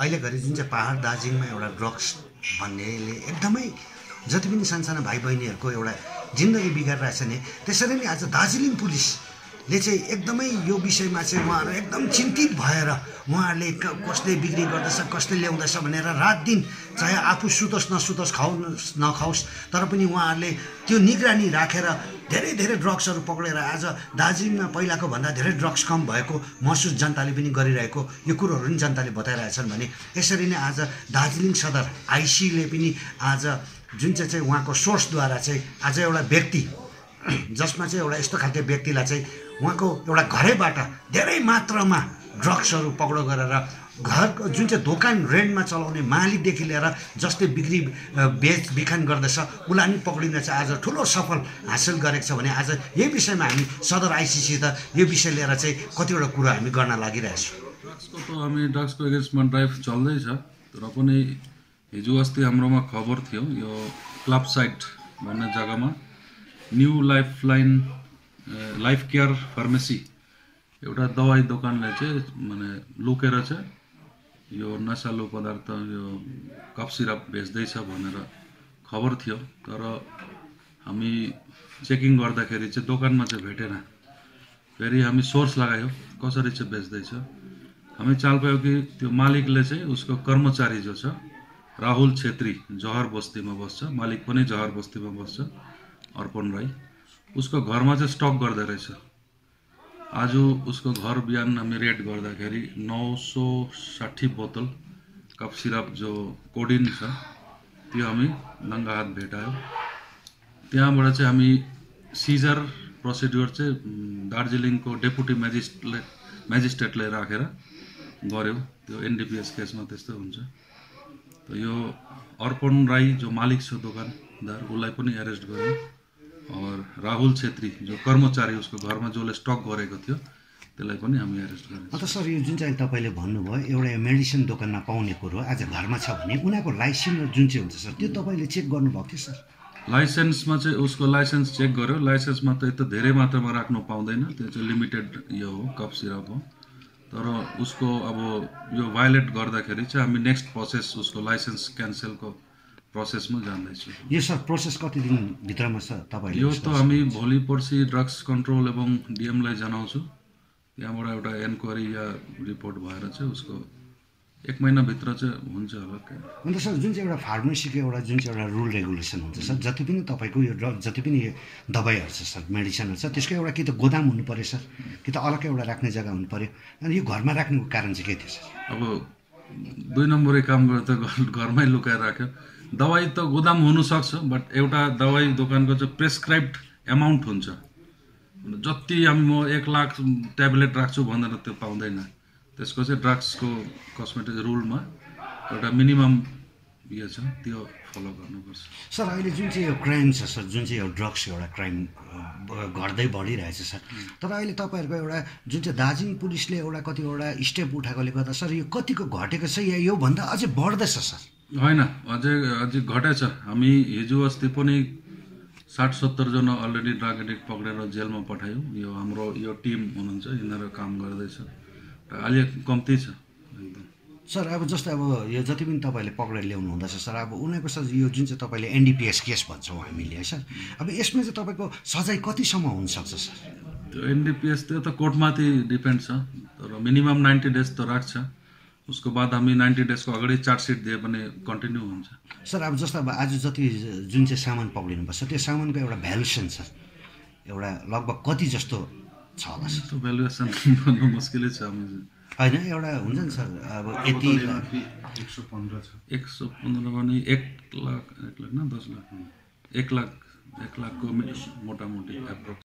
अहिले घरि जुन चाहिँ पहाड दार्जिलिङमा एउटा ड्रग्स भन्नेले एकदमै जति पनि सानसाना भाइ बहिनीहरूको एउटा जिन्दगी बिगारिरहेछ नि, त्यसरी नै आज दार्जिलिङ पुलिसले चाहिँ एकदमै यो विषयमा चाहिँ उहाँहरू एकदम चिन्तित भएर उहाँहरूले कसले बिक्री गर्दैछ, कसले ल्याउँदैछ भनेर रात दिन चाहे आफू सुतोस् नसुतोस्, खाओस् नखाओस्, तर पनि उहाँहरूले त्यो निगरानी राखेर धेरै धेरै ड्रग्सहरू पक्रेर आज दार्जिलिङमा पहिलाको भन्दा धेरै ड्रग्स कम भएको महसुस जनताले पनि गरिरहेको यो कुरोहरू पनि जनताले बताइरहेछन् भने यसरी नै आज दार्जिलिङ सदर आइसीले पनि आज जुन चाहिँ उहाँको सोर्सद्वारा चाहिँ आज एउटा व्यक्ति जसमा चाहिँ एउटा यस्तो खालको व्यक्तिलाई चाहिँ उहाँको एउटा घरैबाट धेरै मात्रामा ड्रग्सहरू पक्राउ गरेर घरको जुन चाहिँ दोकान रेन्टमा चलाउने मालिकदेखि लिएर जसले बिक्री बेचबिखन गर्दछ उसलाई पनि पक्रिन चाहिँ आज ठुलो सफल हासिल गरेको छ भने आज यही विषयमा हामी सदर आइसीसित यो विषय लिएर चाहिँ कतिवटा कुरा हामी गर्न लागिरहेछौँ। ड्रग्सको त हामी ड्रग्सको एगेन्स्टमा ड्राइभ चल्दैछ, तर पनि हिजो अस्ति हाम्रोमा खबर थियो यो क्लब साइट भन्ने जग्गामा न्यू लाइफ केयर फार्मेसी एउटा दवाई दोकानले चाहिँ माने लुकेर चाहिँ यो नशालु पदार्थ यो कफ सिरप बेच्दैछ भनेर खबर थियो, तर हामी चेकिङ गर्दाखेरि चाहिँ दोकानमा चाहिँ भेटेन। फेरि हामी सोर्स लगायो कसरी चाहिँ बेच्दैछ, हामी चाल पायौँ कि त्यो मालिकले चाहिँ उसको कर्मचारी जो छ राहुल छेत्री जहर बस्तीमा बस्छ, मालिक पनि जहर बस्तीमा बस्छ, अर्पण राई, उसको घरमा चाहिँ स्टक गर्दै रहेछ। आज उसको घर बिहान हामी रेड गर्दाखेरि 960 बोतल कफ सिरप जो कोडिन छ त्यो हामी नङ्गा हात भेटायो। त्यहाँबाट चाहिँ हामी सिजर प्रोसिड्युर चाहिँ दार्जिलिङको डेपुटी म्याजिस्ट्रेटले राखेर गऱ्यौँ। त्यो एनडीपीएस केसमा त्यस्तो हुन्छ। त यो अर्पण राई जो मालिक छ दोकानदार उसलाई पनि एरेस्ट गर्यो और राहुल छेत्री जो कर्मचारी उसको घरमा जसले स्टक गरेको थियो त्यसलाई पनि हामी एरेस्ट गर्यौँ। अन्त सर यो जुन चाहिँ तपाईँले भन्नुभयो एउटा मेडिसिन दोकानमा पाउने कुरो आज घरमा छ भने उनीहरूको लाइसेन्स जुन चाहिँ हुन्छ सर त्यो तपाईँले चेक गर्नुभएको थियो सर? लाइसेन्समा चाहिँ उसको लाइसेन्स चेक गर्यो। लाइसेन्समा त यस्तो धेरै मात्रामा राख्नु पाउँदैन, त्यो चाहिँ लिमिटेड यो हो कफ सिरप हो, तर उसको अब यो भायोलेट गर्दाखेरि चाहिँ हामी नेक्स्ट प्रोसेस उसको लाइसेन्स क्यान्सलको प्रोसेसमा जाँदैछु। यो सर प्रोसेस कति दिन भित्रमा छ तपाईँले? यो त हामी भोलि पर्सि ड्रग्स कन्ट्रोल एवं डीएमलाई जनाउँछु, त्यहाँबाट एउटा एन्क्वायरी या रिपोर्ट भएर चाहिँ उसको 1 महिनाभित्र चाहिँ हुन्छ होला। अन्त सर जुन चाहिँ एउटा फार्मेसीको एउटा जुन चाहिँ एउटा रुल रेगुलेसन हुन्छ सर, जति पनि तपाईँको यो ड्रग जति पनि दबाईहरू छ सर, मेडिसिनहरू छ, त्यसको एउटा कि त गोदाम हुनु पऱ्यो सर, कि त अलग्गै एउटा राख्ने जग्गा हुनु पऱ्यो, अनि यो घरमा राख्नुको कारण चाहिँ के थियो सर? अब 2 नम्बरे काम गर्दा घरमै लुकाएर राख्यो। दवाई त गोदाम हुनसक्छ, बट एउटा दवाई दोकानको चाहिँ प्रेस्क्राइब्ड एमाउन्ट हुन्छ, जति हामी म 1 लाख ट्याब्लेट राख्छु भनेर त्यो पाउँदैन। त्यसको चाहिँ ड्रग्सको कस्मेटिक रुलमा एउटा मिनिमम यो छ, त्यो फलो गर्नुपर्छ। सर अहिले जुन चाहिँ यो क्राइम छ सर, जुन चाहिँ यो ड्रग्स एउटा क्राइम घट्दै बढिरहेछ सर, तर अहिले तपाईँहरूको एउटा जुन चाहिँ दार्जिलिङ पुलिसले एउटा कतिवटा स्टेप उठाएकोले गर्दा सर यो कतिको घटेको छ या योभन्दा अझै बढ्दैछ सर? होइन, अझै घटेछ। हामी हिजो अस्ति पनि 60-70 जना अलरेडी ड्रग एडिक्ट पक्रेर जेलमा पठायौँ। यो हाम्रो यो टिम हुनुहुन्छ, यिनीहरू काम गर्दैछ, अहिले कम्ती छ एकदम। सर अब जस्तै अब यो जति पनि तपाईँले पक्रेर ल्याउनु हुँदैछ सर, अब उनीहरूको सर यो जुन चाहिँ तपाईँले एनडीपीएस केस भन्छौँ हामीले है सर, अब यसमा चाहिँ तपाईँको सजाय कतिसम्म हुनसक्छ सर? त्यो एनडीपीएस त्यो त कोर्टमाथि डिपेन्ड छ, तर मिनिमम 90 डेज त राख्छ। उसको बाद हामी 90 डेजको अगाडि चार्जसिट दिए पनि कन्टिन्यू हुन्छ। सर अब जस्तो अब आज जति जुन चाहिँ सामान पक्रिनुपर्छ त्यो सामानको एउटा भ्यालुएसन सर एउटा लगभग कति जस्तो छ होला सर? त्यो भ्यालुएसन गर्नु मुस्किलै छ होइन, एउटा हुन्छ नि सर अब यति 115 छ, 115 भने 1 लाख न 10 लाख 1 लाखको मोटामोटी एप्रोक्स